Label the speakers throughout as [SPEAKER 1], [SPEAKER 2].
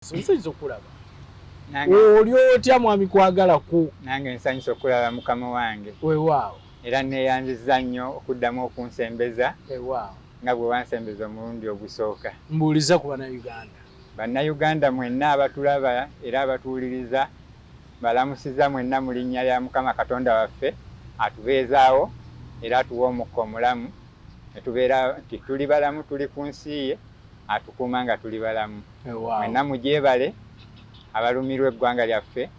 [SPEAKER 1] Nsanyusa okulaba.
[SPEAKER 2] Oli
[SPEAKER 1] otya mwami kwagala ku?
[SPEAKER 2] Nange nsanyusa okulaba mukama wange.
[SPEAKER 1] Weewaawo.
[SPEAKER 2] Era neeyanziza nnyo okuddamu okunsembeza.
[SPEAKER 1] Weewaawo.
[SPEAKER 2] Nga bwe wansembeza omulundi ogusooka.
[SPEAKER 1] Mbuuliza ku Bannayuganda.
[SPEAKER 2] Bannayuganda mwenna abatulaba era abatuwuliriza balamusiza mwenna mu linnya lya Mukama Katonda waffe atubeezaawo era atuwa omukka omulamu ne tubeera nti tuli balamu tuli ku nsi ye atukuuma nga tuli balamu. Mwenna mugyebale abalumirwa eggwanga lyaffe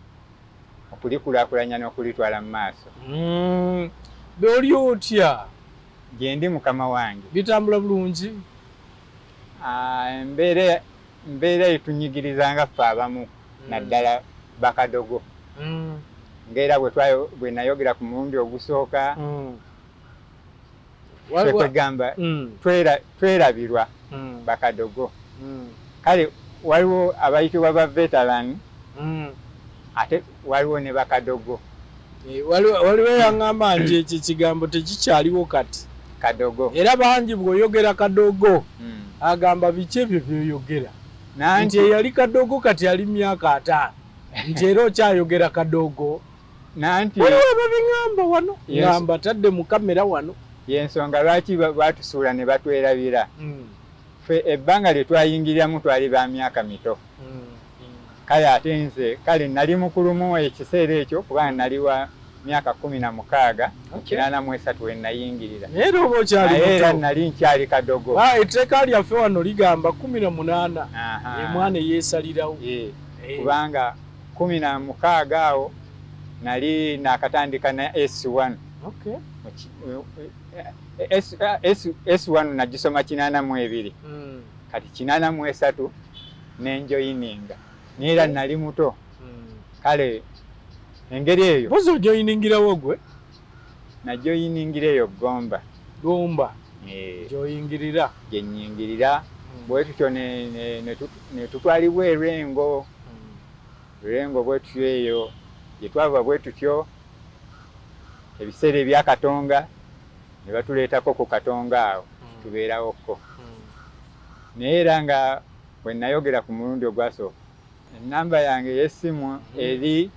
[SPEAKER 2] okulikulaakulanya n'okulitwala mu maaso.
[SPEAKER 1] Oli otya?
[SPEAKER 2] Gye ndi mukama wange.
[SPEAKER 1] Bitambula bulungi?
[SPEAKER 2] Embeera etunyigiriza nga ffe abamu naddala bakadogo. Ng'era bwe nayogera ku mulundi ogusooka ffe kwegamba twerabirwa bakadogo. Kale waliwo abayitibwa ba veteran ate waliwo ne bakadogo.
[SPEAKER 1] Waliwo yaŋŋamba nti ekyo ekigambo tekikyaliwo kati.
[SPEAKER 2] Kadogo.
[SPEAKER 1] Era bangi bw'oyogera kadogo agamba biki ebyo by'oyogera. Nti eyali kadogo kati ali myaka 5. Nti era okyayogera kadogo. Waliwo ababiŋŋamba wano. Ŋŋamba tadde mu kamera wano.
[SPEAKER 2] Y'ensonga lwaki baatusuula ne batwerabira. Ffe ebbanga lye twayingiriramu twali ba myaka mito. Kale ate nze nali mukulumu ekiseera ekyo kubanga nali wa myaka 16 83 we nayingirira.
[SPEAKER 1] Naye oba okyali muto.
[SPEAKER 2] Era nali nkyali kadogo.
[SPEAKER 1] Etteeka lyaffe wano ligamba 18 emwana eyeesalirawo.
[SPEAKER 2] Kubanga 16 awo nali nakatandika na S1. S1 nagisoma 82. Kati 83 nenjoyininga. Neera nali muto. Kale engeri eyo.
[SPEAKER 1] Bozo joyiningirawo gwe?
[SPEAKER 2] Najoyiningira eyo Gomba.
[SPEAKER 1] Gomba. Joyingirira.
[SPEAKER 2] Gye nnyingirira. Bwe tutyo ne tutwalibwa Erengo. Erengo bwe tutyo eyo. Gye twava bwe tutyo ebiseera ebya Katonga ne batuleetako ku Katonga awo tubeerawokko. Naye era nga bwe nayogera ku mulundi ogwasooka ennamba yange y'essimu eri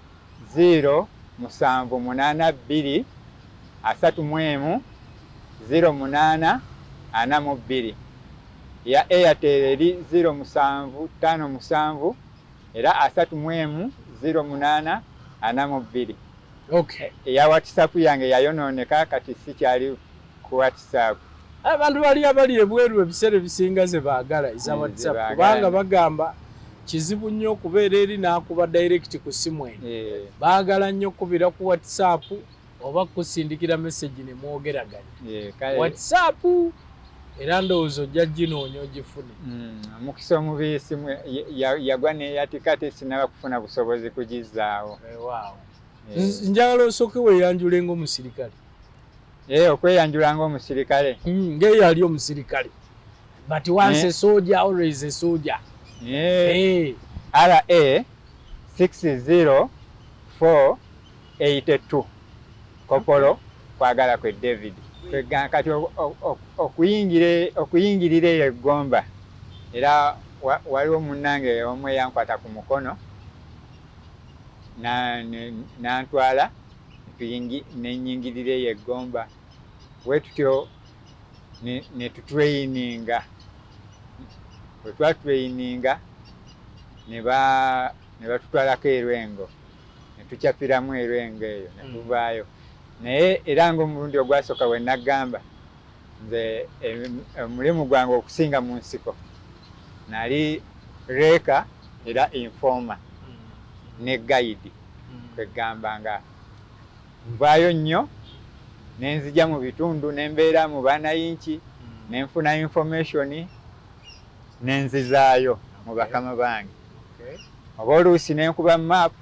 [SPEAKER 2] 07823108442 ya Airtel eri 07557 era 310842.
[SPEAKER 1] Okay.
[SPEAKER 2] Ya WhatsApp yange yayonooneka kati sikyali ku WhatsApp.
[SPEAKER 1] Abantu bali abali ebweru ebiseera ebisinga ze baagala eza WhatsApp kubanga bagamba kizibu nnyo okubeera eri n'akuba direct ku simu eno. Baagala nnyo okubira ku WhatsApp oba kusindikira message ne mwogeraganya. WhatsApp era ndowooza ojja ginoonya ogifune.
[SPEAKER 2] Omukisa omubi simu yagwa neyatika te sinaba kufuna busobozi kugizaawo.
[SPEAKER 1] Waaw. Njagala osooke weeyanjule ng'omusirikale.
[SPEAKER 2] Okweyanjula ng'omusirikale.
[SPEAKER 1] Ng'eyo ali omusirikale. But once a soldier, always a soldier.
[SPEAKER 2] RA 60482 Kopolo kwagala kwe David. Kati okuyingirira eyo Gomba. Era waliwo munnange omu eyankwata ku mukono nantwala nenyingirira eyo Gomba. Bwe tutyo ne tutraininga. Bwe twatraininga ne batutwalako Erwengo. Ne tukyapiramu Erwengo eyo ne tuvaayo. Naye era ng'omulundi ogwasooka we nagamba nze omulimu gwange okusinga mu nsiko nali reeka era informa ne guide kwegamba nga nvaayo nnyo nenzija mu bitundu nembeera mu banayinki nenfuna information nenzizaayo mu bakama bange. Oba oluusi nenkuba map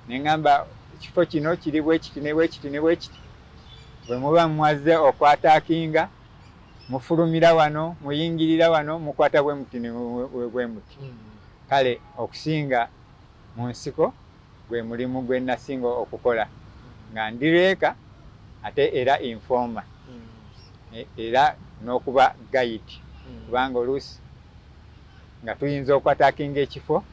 [SPEAKER 2] neŋŋamba ekifo kino kiri bwe kiti ne bwe kiti ne bwe kiti. Bwe muba mwaze okwataakinga mufulumira wano muyingirira wano mukwata bwe muti ne bwe muti. Kale okusinga mu nsiko gwe mulimu gwe nasinga okukola nga ndireeka ate era informa era n'okuba guide kubanga oluusi nga tuyinza okwatakinga ekifo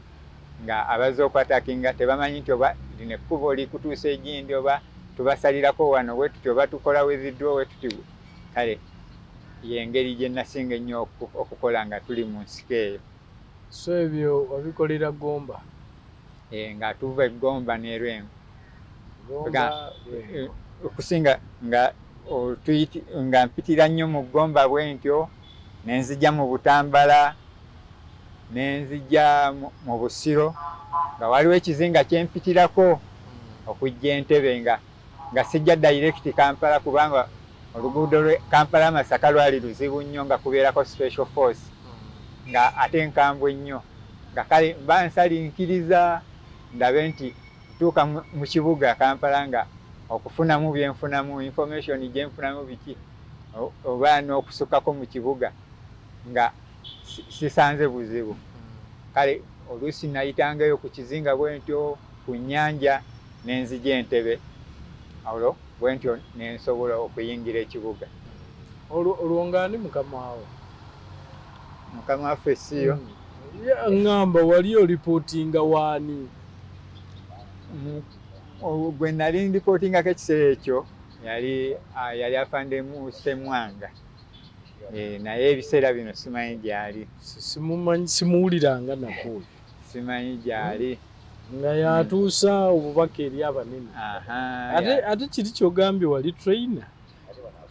[SPEAKER 2] nga abazze okwatakinga tebamanyi nti oba lino ekkubo likutuusa egindi oba tubasalirako wano bwe tuti oba tukola weziddwa we tuti. Kale y'engeri gye nasinga ennyo okukola nga tuli mu nsiko eyo.
[SPEAKER 1] So ebyo wabikolera Gomba?
[SPEAKER 2] Nga tuva e Gomba ne Lwengo. Okusinga nga mpitira nnyo mu Gomba bwe ntyo ne nzija mu Butambala ne nzija mu Busiro nga waliwo ekizinga kye mpitirako okujja Entebbe nga sijja direct Kampala kubanga oluguudo lwe Kampala Masaka lwali luzibu nnyo nga kubeerako special force nga ate nkambwe nnyo nga kale mba nsalinkiriza ndabe nti tuuka mu kibuga Kampala nga okufunamu byenfunamu information gye nfunamu biki oba n'okusukako mu kibuga nga sisanze buzibu. Kale oluusi nayitangayo ku kizinga bwe ntyo ku nnyanja ne nzija Entebbe olwo bwe ntyo ne nsobola okuyingira ekibuga.
[SPEAKER 1] Olwo ng'ani mukama wawe?
[SPEAKER 2] Mukama waffe siyo.
[SPEAKER 1] Ngamba wali olipootinga waani?
[SPEAKER 2] Gwe nali ndipootingako ekiseera ekyo yali afande mu Ssemwanga. Naye ebiseera bino simanyi gyali.
[SPEAKER 1] Simuwuliranga nako.
[SPEAKER 2] Simanyi gyali.
[SPEAKER 1] Nga yatuusa obubaka eri abanene. Ate kiri kyogambye wali trainer?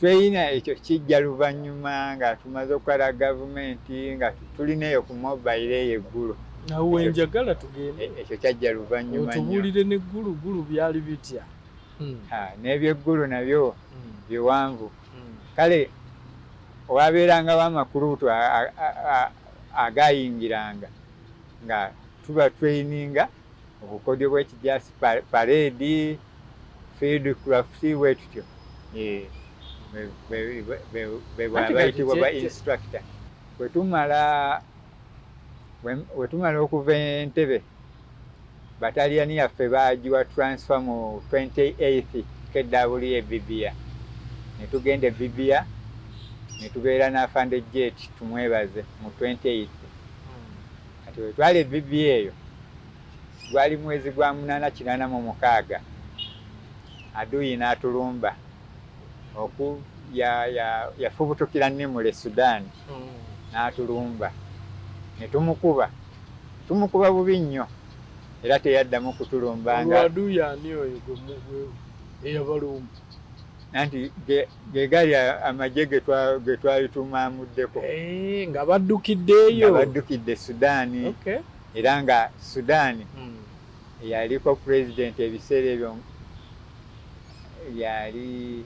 [SPEAKER 2] Trainer ekyo kijja luvannyuma nga tumaze okukola gavumenti nga tulineeyo ku mobile eyo eggulu.
[SPEAKER 1] Nawe njagala tugende.
[SPEAKER 2] Ekyo kyajja luvannyuma nnyo.
[SPEAKER 1] Otubuulire n'eggulu byali bitya?
[SPEAKER 2] N'ebyeggulu nabyo biwanvu. Kale owabeerangawo amakuruutu agayingiranga nga tuba traininga obukodyo bw'ekijaasi paredi field craft bwe tutyo bayitibwa ba instructor. Bwe tumala okuva Entebbe bataliyani yaffe baagiwa transfer mu 28th KWA Bibia ne tugenda Bibia ne tubeera n'afande Jet tumwebaze mu 28th. Kati bwe twali Bibia eyo gwali mwezi gwa 886 adui n'atulumba yafubutukira Nimule Sudan n'atulumba ne tumukuba bubi nnyo era teyaddamu kutulumbanga.
[SPEAKER 1] Adui ani oyo eyabalumba?
[SPEAKER 2] Nanti ge gali amagye ge twali tumamuddeko
[SPEAKER 1] nga baddukiddeeyo.
[SPEAKER 2] Nga baddukidde Sudaani. Era nga Sudaani yaliko president ebiseera ebyo yali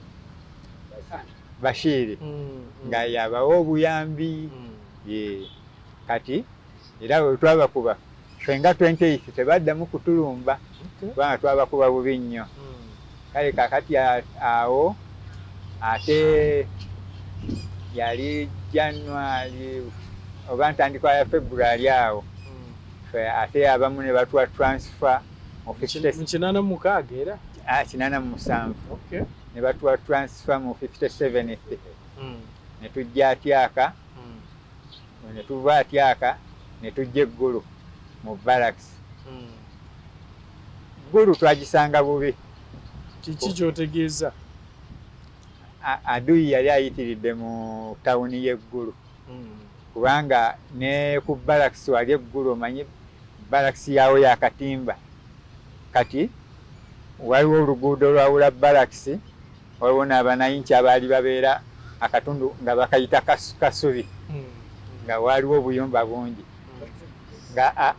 [SPEAKER 2] Bashiri nga yabawa obuyambi. Kati era bwe twabakuba fenga 28 tebaddamu kutulumba kubanga twabakuba bubi nnyo. Kale kakati awo ate yali January oba ntandikwa ya February awo ate abamu ne batwa transfer mu
[SPEAKER 1] 86 era
[SPEAKER 2] 87 ne batwa transfer mu 57th ne tujja Atyaka ne tuva Atyaka ne tujja eggulu mu barracks. Ggulu twagisanga bubi.
[SPEAKER 1] Kiki kyotegeeza?
[SPEAKER 2] Adui yali ayitiridde mu tawuni y'eggulu kubanga ne ku barracks wali eggulu omanyi barracks yawo yakatimba. Kati waliwo oluguudo lwawula barracks waliwo n'abanayinki abaali babeera akatundu nga bakayita Kasubi nga waliwo obuyumba bungi nga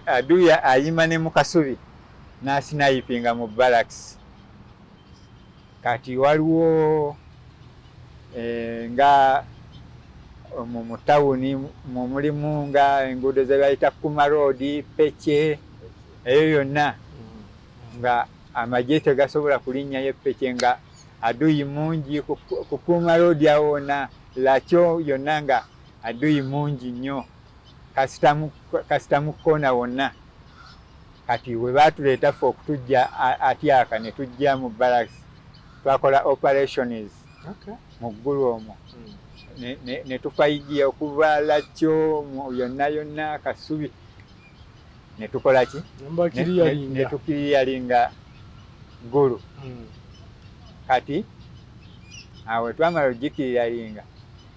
[SPEAKER 2] adui ayima ne mu Kasubi n'asinayipinga mu barracks. Kati waliwo nga mu tawuni mulimu nga enguudo ze bayita Kuma Road, Pece, eyo yonna nga amagye tegasobola kulinnyayo Pece nga adui mungi ku Kuma Road awo na Lakyo yonna nga adui mungi nnyo kasitamu kona wonna. Kati we baatuleeta ffe okutujja Atyaka ne tujja mu barracks twakola operations mu ggulu omwo ne tufayigi okuvala kyo yonna Kasubi ne tukola ki ne tukiriyalinga Gulu. Kati awe twamala ogikiriyalinga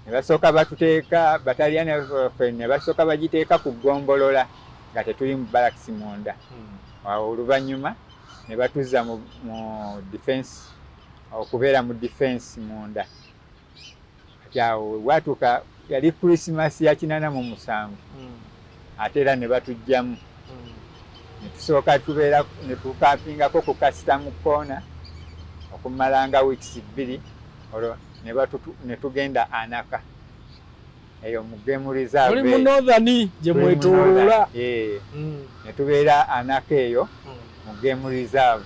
[SPEAKER 2] ne basooka batuteeka bataliyani baffe ne basooka bagiteeka ku ggombolola nga tetuli mu balakisi munda. Awo oluvannyuma ne batuzza mu defense okubeera mu defense munda. Kati awo watuuka yali Christmas ya 87 ate era ne batujjamu ne tusooka tubeera ne tukampingako ku kasita mu koona okumalanga weeks 2 olwo ne tugenda Anaka eyo mu Game Reserve
[SPEAKER 1] muri mu Northern gye mwetooloola
[SPEAKER 2] ne tubeera Anaka eyo mu Game Reserve.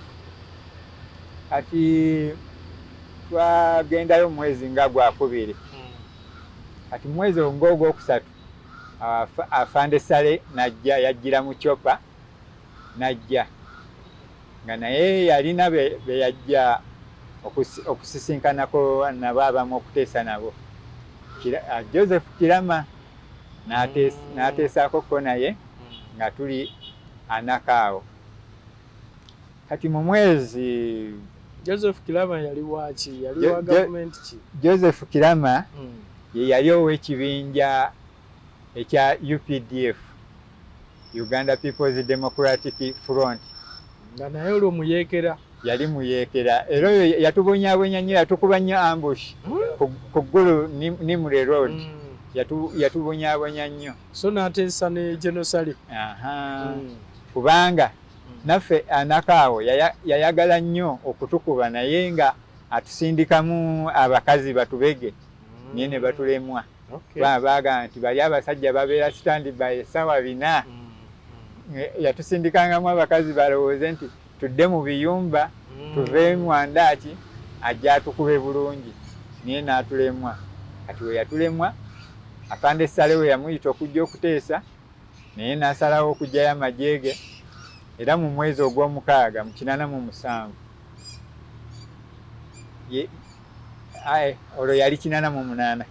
[SPEAKER 2] Kati twagendayo mwezi nga gwakubiri. Kati mwezi ng'ogwokusatu Afande Sale najja yajjira mu Chopa najja nga naye yalina be yajja okusisinkanako nabo abamu okuteesa nabo. Joseph Kirama n'ateesaako ko naye nga tuli Anaka awo. Kati mu mwezi
[SPEAKER 1] Joseph Kirama yali waaki? Yali wa government ki?
[SPEAKER 2] Joseph Kirama ye yali ow'ekibinja ekya UPDF, Uganda People's Democratic Front.
[SPEAKER 1] Nga naye olwo muyeekera?
[SPEAKER 2] Yali muyeekera. Era yatubonyaabonya nnyo, yatukuba nnyo ambush ku Gulu Nimule Road. Yatubonyaabonya nnyo.
[SPEAKER 1] So n'ateesa ne Genocide?
[SPEAKER 2] Kubanga naffe Anaka awo yayagala nnyo okutukuba naye nga atusindikamu abakazi batubege naye ne batulemwa. Baagamba nti bali abasajja babeera standby essaawa 4. Yatusindikangamu abakazi balowooze nti tudde mu biyumba tuveemu andaaki ajja atukube bulungi naye n'atulemwa. Kati we yatulemwa Afande Sale we yamuyita okujja okuteesa naye n'asalawo okujjayo amajeege. Era mu mwezi ogw'omukaaga mu 87 olwo yali 88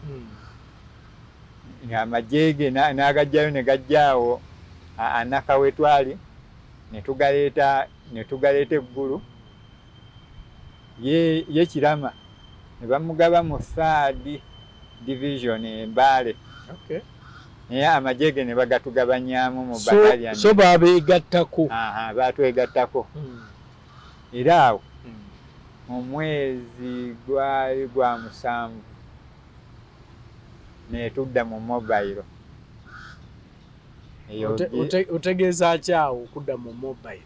[SPEAKER 2] amajeege n'agajjayo ne gajjaawo Anaka we twali ne tugaleeta Eggulu. Ye Kirama ne bamugaba mu 3rd Division Mbale. Naye amajeege ne bagatugabanyaamu mu battalion.
[SPEAKER 1] So babeegattako?
[SPEAKER 2] Baatwegattako. Era awo mu mwezi gwali gwa 7 ne tudda mu mobile.
[SPEAKER 1] Otegeeza ki awo okudda mu mobile?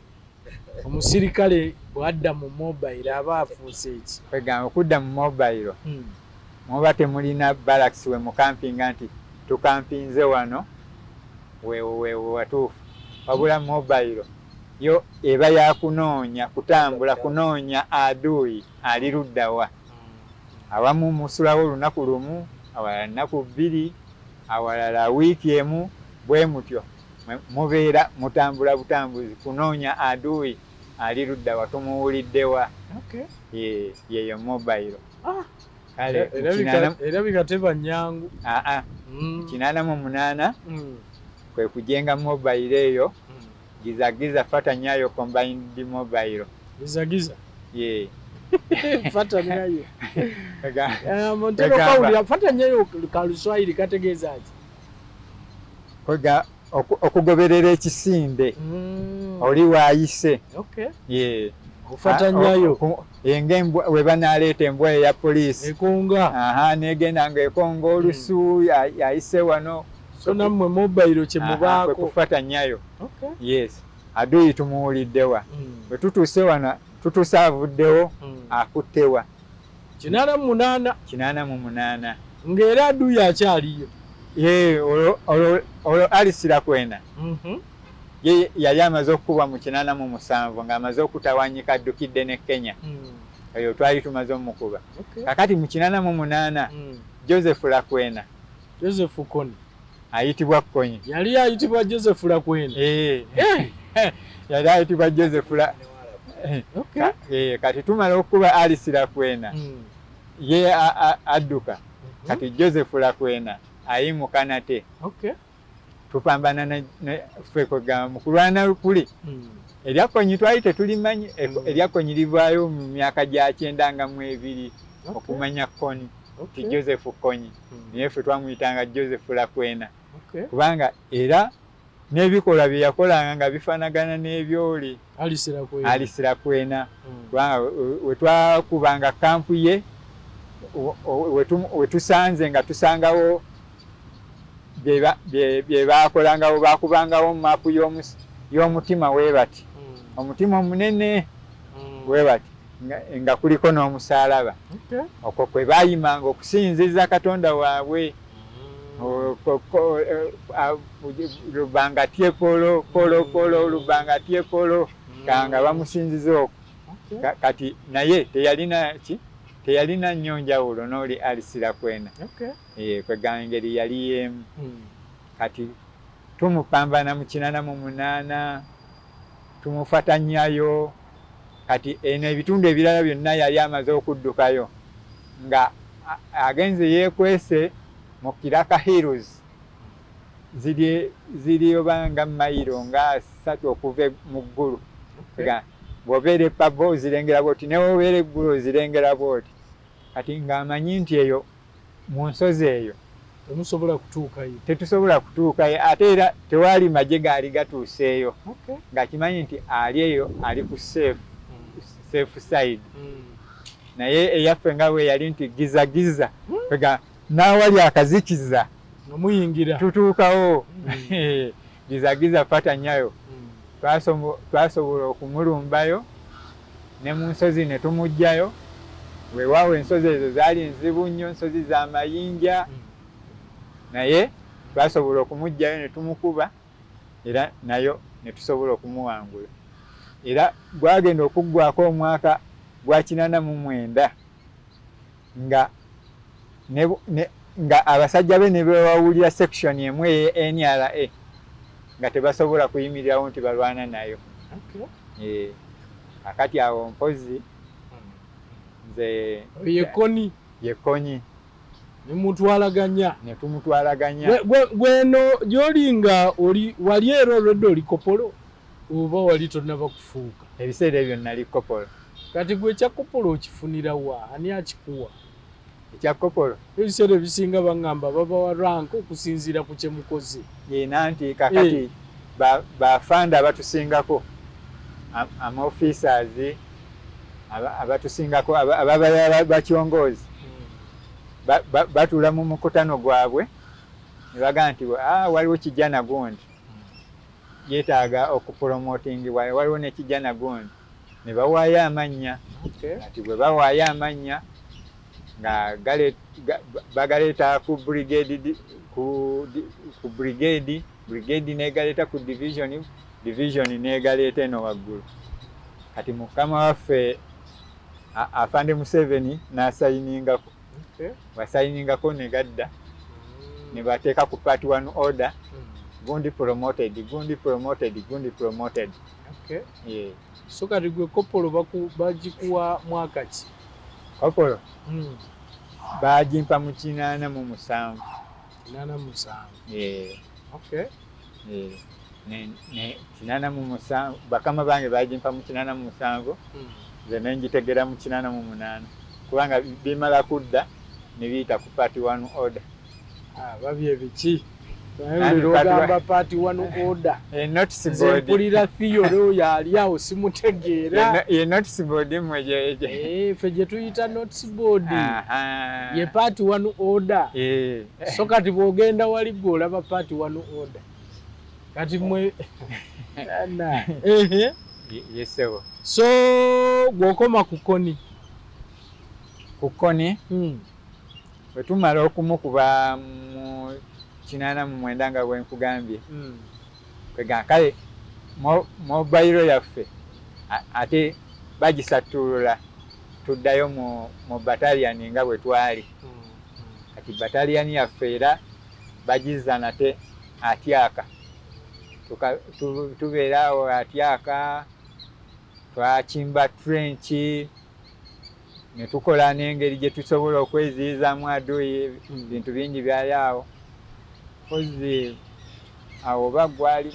[SPEAKER 1] Omusirikale bw'adda mu mobile aba afuuse eki?
[SPEAKER 2] Kwegamba okudda mu mobile muba temulina barracks we mukampinga nti tukampinze wano we watuufu. Wabula mobile yo eba yakunoonya kutambula kunoonya adui ali luddawa. Awamu musulawo olunaku lumu, awalala nnaku 2, awalala wiiki emu, bwe mutyo mubeera mutambula butambuzi kunoonya adui ali luddawa tumuwuliddewa. Yeyo mobile. Kale
[SPEAKER 1] era bigateba nnyangu.
[SPEAKER 2] 88 kwe kujenga mobile eyo. Gizagiza Fata Nyayo combined mobile.
[SPEAKER 1] Gizagiza?
[SPEAKER 2] Fata
[SPEAKER 1] Nyayo. Montego kauli Fata Nyayo ka Luswahili kategeeza ki?
[SPEAKER 2] Kwega okugoberera ekisinde. Oli waayise.
[SPEAKER 1] Fata Nyayo.
[SPEAKER 2] Engembwa we banaleeta embwa ya poliisi.
[SPEAKER 1] Ekonga.
[SPEAKER 2] Negenda ng'ekonga olusu yayise wano.
[SPEAKER 1] So nammwe mobile kye mubaako.
[SPEAKER 2] Kufata Nyayo. Yes. Adui tumuwuliddewa. Bwe tutuuse wano tutusavuddewo akuttewa.
[SPEAKER 1] 88. Ng'era adui akyaliyo.
[SPEAKER 2] Olwo alisira kwena. Ye yali amaze okuba mu 87 ng'amaze okutawanyika addukidde ne Kenya. Eyo twali tumaze omukuba. Kakati mu 88 Joseph Lakwena.
[SPEAKER 1] Joseph Kony.
[SPEAKER 2] Ayitibwa Kony.
[SPEAKER 1] Yali ayitibwa Joseph Lakwena.
[SPEAKER 2] Yali ayitibwa Joseph La. Kati tumala okuba Alice Lakwena. Ye adduka. kati Joseph Lakwena ayimuka nate. Tupambana na ffe kwegamba mu kulwana lukuli. Eryakonyi twali tetulimanyi, eryakonyi livaayo mu myaka gya 92 okumanya Koni ti Joseph Konyi. Naye ffe twamuyitanga Joseph Lakwena. Kubanga era n'ebikola bye yakolanga nga bifaanagana n'ebyoli Alice Lakwena. Kubanga we twakubanga kampu ye we tusanze nga tusangawo bye baakolangawo, baakubangawo maapu y'omutima weebati. Omutima omunene weebati nga kuliko n'omusaalaba. Okwo kwe baayimanga okusinziza Katonda waabwe. Lubangatye polo lubangatye polo nga bamusinziza okwo. Kati naye teyalina nnyo njawulo n'oli Alice Lakwena. Kwegamba engeri yali yemu. Kati tumupambana mu 88, tumufatanyayo. Kati eno ebitundu ebirala byonna yali amaze okuddukayo nga agenze yeekwese mu Kiraka Hills. Ziri obanga mayiro nga 3 okuva mu ggulu. Bw'obeera epabo ozirengera bwoti, ne bw'obeera eggulu ozirengera bwoti. Kati ng'amanyi nti eyo mu nsozi eyo tetusobola kutuukayo, ate era tewaali magye gaali gatuuseeyo. Ng'akimanyi nti ali eyo ali ku safe side. Naye eyaffe nga bwe yali nti gizagiza n'awali akazikiza tutuukawo. Gizagiza fatanyayo. Twasobola okumulumbayo ne mu nsozi ne tumugjayo. Weewaawo ensozi ezo zaali nzibu nnyo, nsozi za mayinja. Naye twasobola okumugjayo ne tumukuba, era nayo ne tusobola okumuwangula. Era gwagenda okuggwako omwaka gwa 89 nga abasajja be ne bewawulira section emu NRA nga tebasobola kuyimirirawo nti balwana nayo. Akati awo mpozi nze Yekonyi
[SPEAKER 1] ne
[SPEAKER 2] tumutwalaganya.
[SPEAKER 1] Gweno gyolinga wali era olwedde oli kopolo oba wali tonnaba kufuuka?
[SPEAKER 2] Ebiseera ebyo nali kopolo.
[SPEAKER 1] Kati gwe ekya kopolo okifunira wa? Ani akikuwa?
[SPEAKER 2] Ekya kopolo
[SPEAKER 1] ebiseera ebisinga baŋŋamba babawa rank okusinziira ku kye mukoze.
[SPEAKER 2] Nti kakati bafanda abatusingako, ama-officers abatusingako, ababala bakyongoozi batuula mu mukutano gwabwe ne bagamba nti waliwo kijana gundi yeetaaga okupromotingibwa, waliwo ne kijana gundi, ne bawaayo amannya. Kati bwe bawaayo amannya nga bagaleeta ku brigade negaleeta ku division negaleeta eno waggulu. Kati mukama waffe Afande Museveni n'asayiningako. Wasayiningako ne gadda ne bateeka ku part 1 order. Gundi promoted.
[SPEAKER 1] So kati gwe kopolo bagikuwa mwaka ki?
[SPEAKER 2] Kopolo bagimpa mu 87. 87 bakama bange bagimpa mu 87. Nze nengitegera mu 88 kubanga bimala kudda ne biyita ku part 1 order.
[SPEAKER 1] Babye biki? Ogamba part 1 order.
[SPEAKER 2] Notice board.
[SPEAKER 1] Mpulira theory yali awo simutegeera.
[SPEAKER 2] Ye notice board mweje.
[SPEAKER 1] Ffe gye tuyita notice board. Ye part 1 order. So kati bw'ogenda wali gwe olaba part 1 order. Kati mwe
[SPEAKER 2] yesewo.
[SPEAKER 1] So gw'okoma ku Koni.
[SPEAKER 2] Ku Koni bwe tumala okumukuba mu 89 nga bwe nkugambye. Kwegamba kale mobile yaffe ate bagisattulula tuddayo mu battalion nga bwe twali. Kati battalion yaffe era bagizza nate Atyaka. Tubeera awo Atyaka, twakimba trench, ne tukola n'engeri gye tusobola okweziyizaamu aduyi bintu bingi byali awo kozi awo oba gwali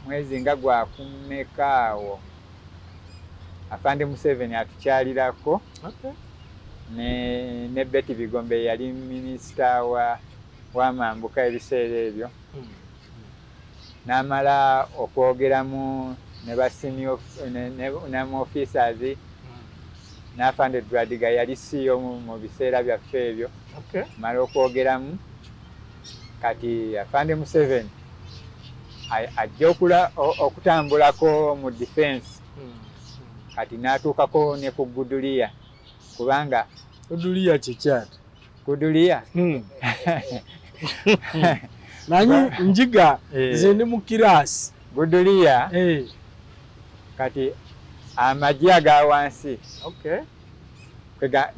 [SPEAKER 2] mwezi nga gwakumeka awo Afande Museveni atukyalirako ne Betty Bigombe yali minisita w'amambuka ebiseera ebyo n'amala okwogeramu ne basenior mu officers n'Afande Dwadiga yali CEO mu biseera byaffe ebyo mala okwogeramu kati Afande Museveni ajja okutambulako mu defense kati n'atuukako ne ku Guduliya kubanga
[SPEAKER 1] Guduliya kikyata
[SPEAKER 2] Guduliya
[SPEAKER 1] nanyi njiga nze ndi mu kirasi
[SPEAKER 2] Guduliya kati amagye aga wansi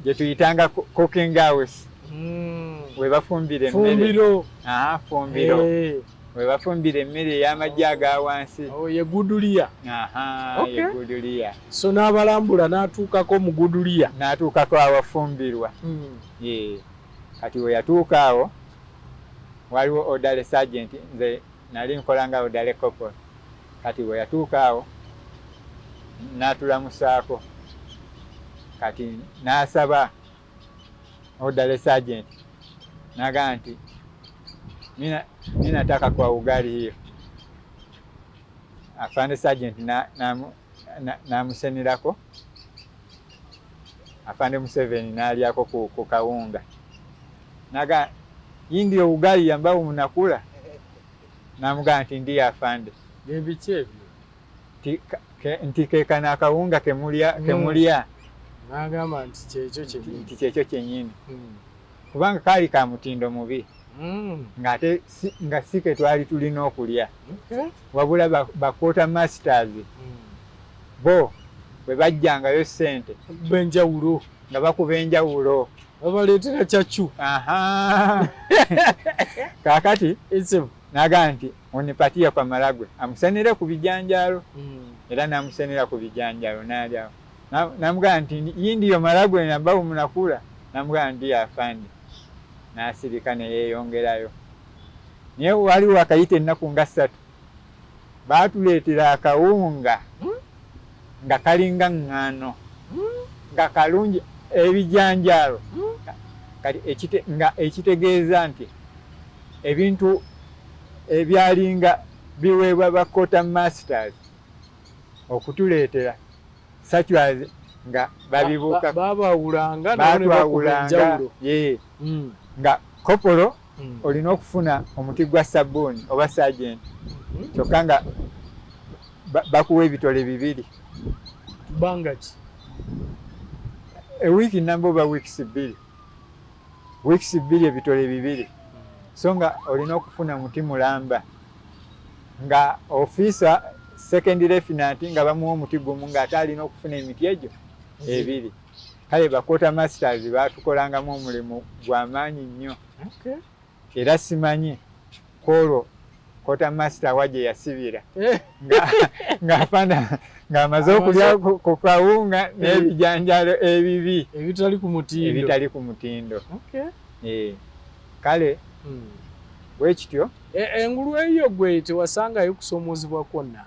[SPEAKER 2] gye tuyitanga cooking house we bafumbira emmere fumbiro we bafumbira emmere ey'amagye aga wansi
[SPEAKER 1] ye Guduliya
[SPEAKER 2] ye Guduliya
[SPEAKER 1] so n'abalambula n'atuukako mu Guduliya
[SPEAKER 2] n'atuukako awafumbirwa kati we yatuuka awo waliwo Odale Sergeant nze nali nkola nga Odale Corporal kati we yatuuka awo n'atulamusaako kati n'asaba Odale Sergeant naga nti mimi nataka kwa ugali hiyo. Afande Sergeant namusenirako Afande Museveni n'alyako ku kawunga naga hii ndio ugali ambao mnakula namuga nti ndiye afande
[SPEAKER 1] gebiche
[SPEAKER 2] ntikeka na kawunga kemulia
[SPEAKER 1] nagamba nti
[SPEAKER 2] kyekyo kyenyini kubanga kali ka mutindo mubi nga sike twali tulina okulya wabula bakota masters bo bwe bajjangayo ssente
[SPEAKER 1] benjawulo
[SPEAKER 2] nga bakuba enjawulo
[SPEAKER 1] babaleetera kyacu
[SPEAKER 2] kakati naga nti onipatia kwa Maragwe amusenere ku bijanjalo era namusenera ku bijanjalo nalyawo namuga nti hii ndiyo Maragwe ambao mnakula namuga ndiye afande nasirika ne yeeyongerayo naye waliwo akayita ennaku nga 3 baatuleetera akawunga nga kalinga ngano nga kalungi ebijanjalo kati nga ekitegeeza nti ebintu ebyalinga biweebwa bakota masters okutuleetera such nga babibuuka
[SPEAKER 1] babawulanga
[SPEAKER 2] nga kopolo olina okufuna omuti gwa sabbuuni oba sergeant kyokka nga bakuwa ebitole 2
[SPEAKER 1] bangaki
[SPEAKER 2] a week number oba weeks 2 ebitole 2 so nga olina okufuna muti mulamba nga officer second lieutenant nga bamuwa omuti gumu nga ate alina okufuna emiti egyo 2 kale bakota masters baatukolangamu omulimu gw'amaanyi nnyo era simanyi kolo kota master waje yasibira nga afana nga amaze okulya ku kawunga n'ebijanjalo ebibi ebitali ku mutindo kale bwekityo
[SPEAKER 1] engulu eyo gwe tewasangayo kusomozebwa kwonna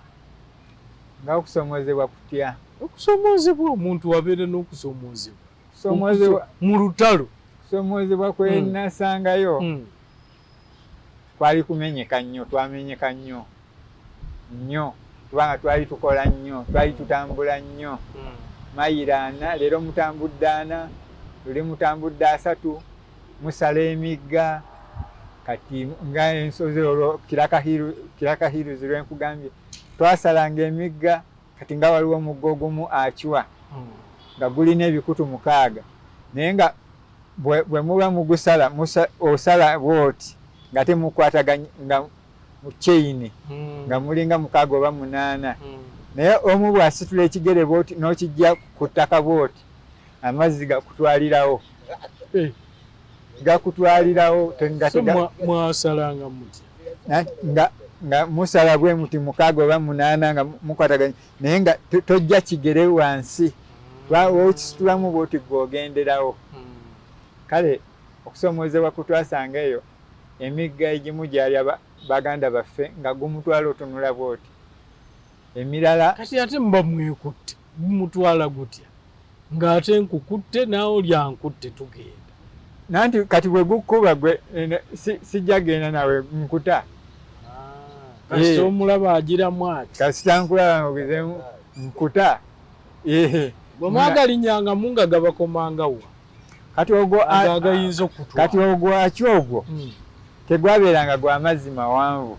[SPEAKER 2] nga okusomozebwa kutya
[SPEAKER 1] okusomozebwa omuntu wabeere n'okusomozebwa mu lutalo
[SPEAKER 2] kusomozebwa kwe nasangayo twali kumenyeka nnyo twamenyeka nnyo kubanga twali tukola nnyo twali tutambula nnyo mayiro 4 leero mutambudde 4 luli mutambudde 3 musala emigga kati nga ensozi olwo kirakahiru zirwenkugambye twasalanga emigga kati nga waliwo muggo gumu Achwa nga gulina ebikutu 6 naye nga bwe muba mugusala osala bwoti nga temukwataganya nga mu chain nga mulinga 6 oba 8 naye omu bw'asitula ekigere bwoti n'okijja ku ttaka bwoti amazzi gakutwalirawo
[SPEAKER 1] mwasalanga muti
[SPEAKER 2] nga musala bwe muti 6 oba 8 nga mukwataganya naye nga tojja kigere wansi wokisitulamu bwoti gwogenderawo. Kale okusomoozebwa kutwasanga eyo emigga egimu gyali baganda baffe nga gumutwala otunula bwoti, emirala
[SPEAKER 1] kati ate mba mwekutte gumutwala gutya ng'ate nkukutte naawe lyankutte tugenda
[SPEAKER 2] nanti kati bwe gukuba gwe sijja genda nawe nkuta
[SPEAKER 1] kasita omulaba agiramu ati
[SPEAKER 2] kasita nkulaba ngezemu nkuta
[SPEAKER 1] bwe mwagalinyanga nga gabakomangawa
[SPEAKER 2] kati ogwo
[SPEAKER 1] agayinza okutwala
[SPEAKER 2] kati ogwaki ogwo tegwabeeranga gwa mazzi mawanvu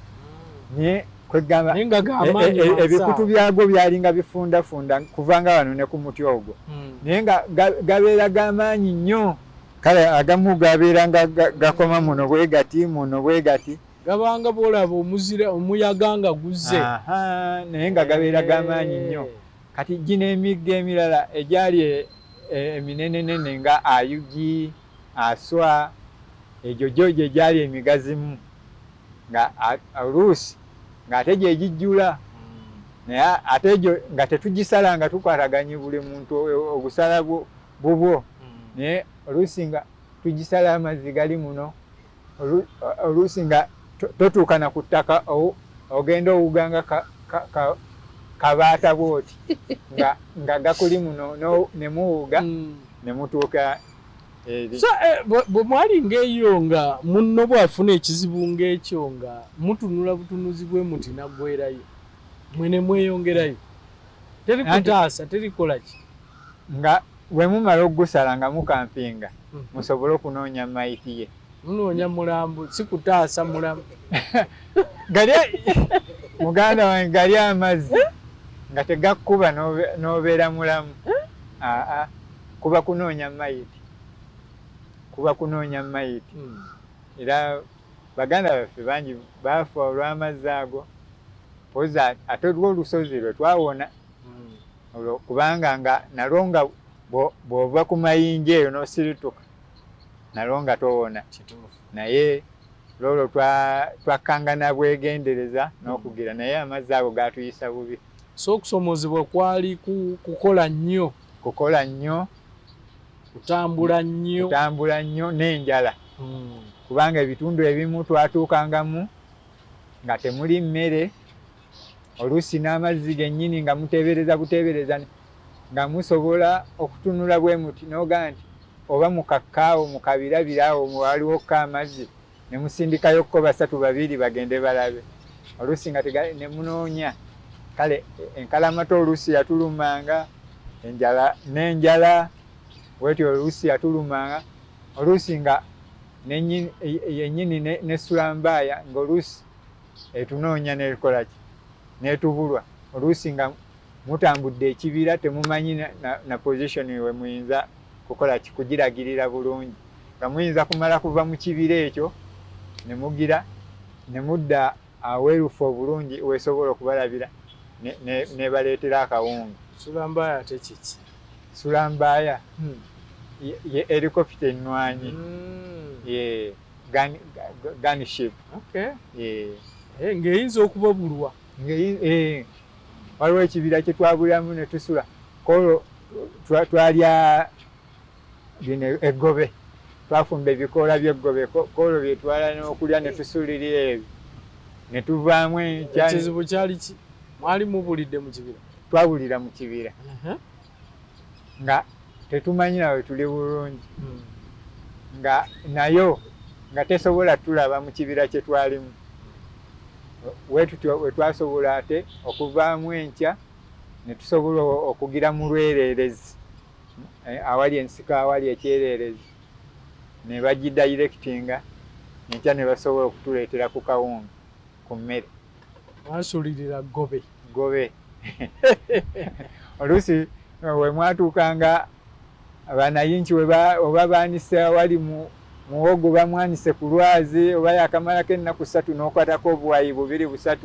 [SPEAKER 2] naye kwegamba ebikutu byagwo byalinga bifundafunda kuvanga wano ne ku muti ogwo naye nga gabeera g'amaanyi nnyo. Kale agamu gabeeranga gakoma muno bwe gati muno bwe gati
[SPEAKER 1] gabanga bwolaba omuzira omuyaga nga guzze
[SPEAKER 2] naye nga gabeera g'amaanyi nnyo. Kati gino emigga emirala egyali eminenenene nga ayugi aswa egyo gyo gye gyali emigazimu nga oluusi ng'ate gyegijjula naye ate egyo nga tetugisala nga tukwataganye buli muntu ogusala bubwo naye oluusi nga tugisala amazzi gali muno oluusi nga totuuka na ku ttaka ogenda owuganga kabaata bwoti nga gakuli muno ne muwuga ne mutuuka eri.
[SPEAKER 1] So bwe mwali ng'eyo nga munno bw'afuna ekizibu ng'ekyo nga mutunula butunuzi bwe muti naggwerayo mwe ne mweyongerayo teri kutaasa terikola ki
[SPEAKER 2] nga bwe mumala okugusala nga mukampinga musobole okunoonya mayiti ye
[SPEAKER 1] munoonya mulambu si kutaasa mulamu
[SPEAKER 2] gali muganda wange gali amazzi nga tegakkuba n'obeera mulamu kuba kunoonya mayiti era baganda baffe bangi baafa olw'amazzi ago poza ate olw'olusozi lwe twawona kubanga nga nalwo nga bw'ova ku mayinja eyo n'osirituka nalwo nga towona naye lwolwo twakkangana bwegendereza n'okugira naye amazzi ago gaatuyisa bubi.
[SPEAKER 1] So okusomozebwa kwali kukola nnyo kutambula nnyo n'enjala kubanga ebitundu ebimu twatuukangamu nga temuli mmere oluusi n'amazzi gennyini nga muteebereza nga musobola okutunula bwe muti n'ogaa nti oba mukakkaawo mukabirabiraawo waliwoko amazzi ne musindikayokko 3-2 bagende balabe oluusi nga ne munoonya. Kale enkalamata oluusi yatulumanga n'enjala wetyo oluusi yatulumanga oluusi nga yennyini ne sulambaaya ng'oluusi etunoonya n'ekola ki n'etubulwa oluusi nga mutambudde ekibira temumanyi na position we muyinza kukola ki kugiragirira bulungi nga muyinza kumala kuva mu kibira ekyo ne mugira ne mudda aweerufu obulungi weesobola okubalabira nebaleetera akawunga. Sulambaaya ate kiki?
[SPEAKER 2] Sulambaaya ye helicopter ennwanyi gunship.
[SPEAKER 1] Ng'eyinza okubabulwa
[SPEAKER 2] waliwo ekibira kye twabuliramu ne tusula kolwo twalya bino eggobe twafumba ebikoola by'eggobe kolwo byetwala n'okulya ne tusulirira ebyo ne tuvaamu
[SPEAKER 1] ekizibu kyali ki? Mwali mubulidde mu kibira?
[SPEAKER 2] Twabulira mu kibira nga tetumanyi nawe tuli bulungi nga nayo nga tesobola tulaba mu kibira kye twalimu wetutyo wetwasobola ate okuvaamu enkya ne tusobola okugira mu lwererezi awali ensiko awali ekyererezi ne bagidayirekitinga enkya ne basobola okutuleetera ku kawunga ku mmere.
[SPEAKER 1] Mwasulirira gobe
[SPEAKER 2] oluusi we mwatuukanga banayinki oba baanise awali muwogo bamwanise ku lwazi oba yakamalako ennaku 3 n'okwatako obuwayi 2-3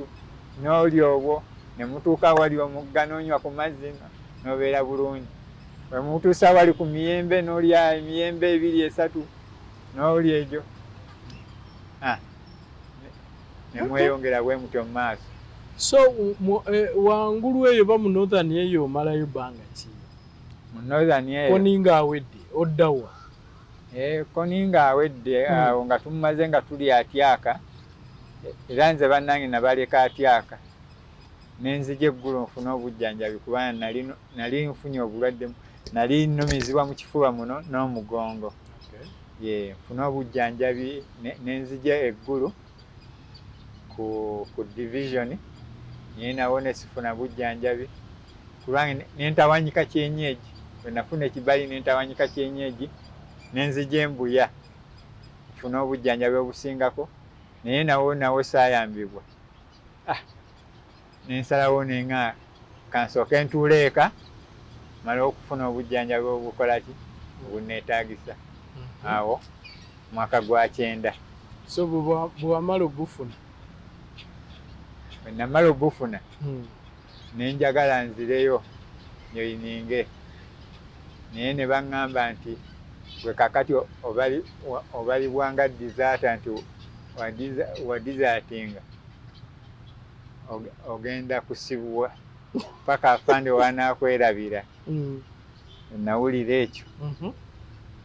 [SPEAKER 2] n'olya obwo ne mutuuka awali omugga n'onywa ku mazzi n'obeera bulungi. We mutuusa awali ku miyembe n'olya emiyembe 2-3 n'olya egyo ne mweyongera bwe mutyo mu maaso.
[SPEAKER 1] So wangulu eyo ba mu northern eyo omalayo bbanga ki?
[SPEAKER 2] mu northern area.
[SPEAKER 1] Koninga awedde oddawa.
[SPEAKER 2] Koninga awedde awo nga tumaze nga tuli atyaka era nze bannange nabaleka atyaka nenzija eggulu nfuna obujjanjabi kubanga nali nfunye obulwadde nali nnumizibwa mu kifuba muno n'omugongo. Nfuna obujjanjabi nenzija eggulu ku division naye nawo nesifuna bujjanjabi kubanga nentawanyika kyenyeji bwe nafuna ekibali nentawanyika kyenyeji nenzija embuya nfuna obujjanjabi obusingako naye nawo saayambibwa. Nensalawo nenga kansooke ntuule eka mala okufuna obujjanjabi obukolaki obuneetaagisa awo mwaka gwa 9.
[SPEAKER 1] So bw'amala obufuna
[SPEAKER 2] bwe namala obufuna nenjagala nzireyo nyoyininge naye ne baŋŋamba nti gwe kakati obalibwanga disaata nti wadizatinga ogenda kusibwa paka afande wanakwerabira. Nawulira ekyo